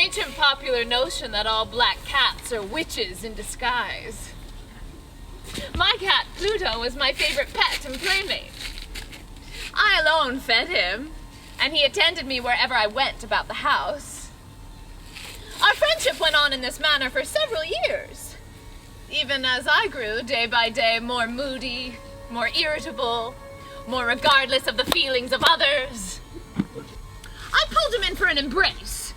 ancient popular notion that all black cats are witches in disguise. My cat, Pluto, was my favorite pet and playmate. I alone fed him, and he attended me wherever I went about the house. Our friendship went on in this manner for several years, even as I grew day by day more moody, more irritable, more regardless of the feelings of others. I pulled him in for an embrace,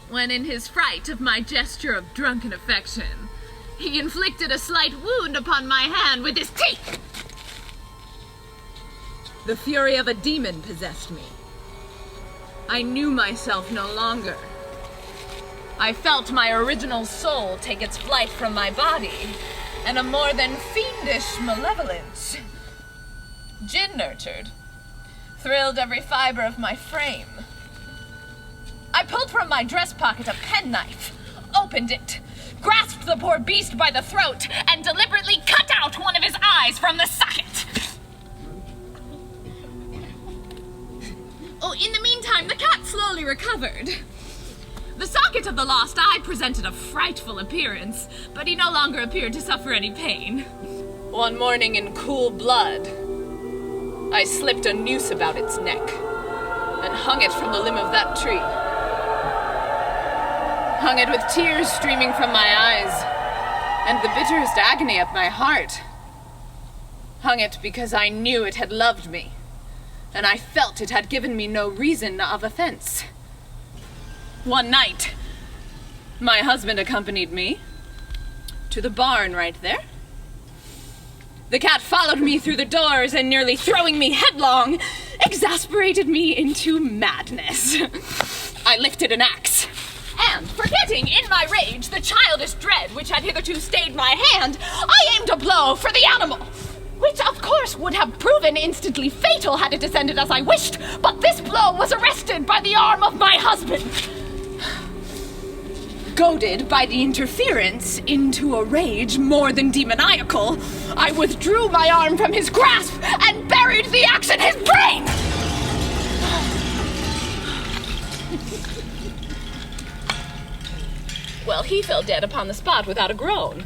when in his fright of my gesture of drunken affection, he inflicted a slight wound upon my hand with his teeth. The fury of a demon possessed me. I knew myself no longer. I felt my original soul take its flight from my body, and a more than fiendish malevolence, gin-nurtured, thrilled every fiber of my frame. I pulled from my dress pocket a penknife, opened it, grasped the poor beast by the throat, and deliberately cut out one of his eyes from the socket. Oh, in the meantime, the cat slowly recovered. The socket of the lost eye presented a frightful appearance, but he no longer appeared to suffer any pain. One morning in cool blood, I slipped a noose about its neck and hung it from the limb of that tree. Hung it with tears streaming from my eyes and the bitterest agony at my heart. Hung it because I knew it had loved me, and I felt it had given me no reason of offense. One night, my husband accompanied me to the barn right there. The cat followed me through the doors and, nearly throwing me headlong, exasperated me into madness. I lifted an axe, and, forgetting in my rage the childish dread which had hitherto stayed my hand, I aimed a blow for the animal, which of course would have proven instantly fatal had it descended as I wished, but this blow was arrested by the arm of my husband. Goaded by the interference into a rage more than demoniacal, I withdrew my arm from his grasp and buried the axe in his brain! Well, he fell dead upon the spot without a groan.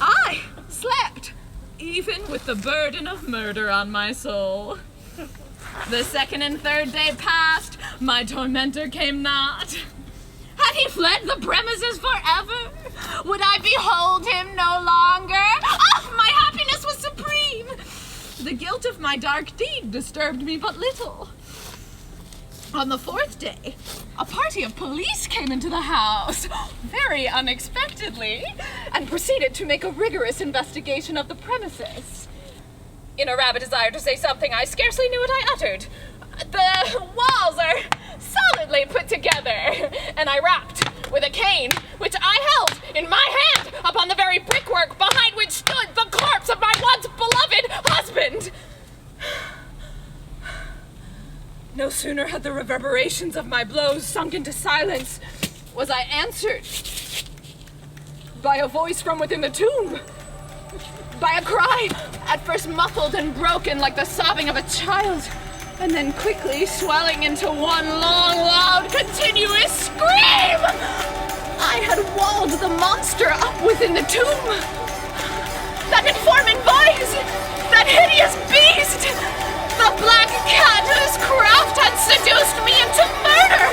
I slept, even with the burden of murder on my soul. The second and third day passed, my tormentor came not. Had he fled the premises forever? Would I behold him no longer? Oh, my happiness was supreme! The guilt of my dark deed disturbed me but little. On the fourth day, a party of police came into the house, very unexpectedly, and proceeded to make a rigorous investigation of the premises. In a rabid desire to say something, I scarcely knew what I uttered. The walls are solidly put together, and I rapped with a cane, which I held in my hand upon the very brickwork behind which stood the corpse of my once beloved husband. No sooner had the reverberations of my blows sunk into silence was I answered by a voice from within the tomb, by a cry, at first muffled and broken like the sobbing of a child, and then quickly swelling into one long, loud, continuous scream! I had walled the monster up within the tomb! That informing voice! That hideous beast! The black cat whose craft had seduced me into murder,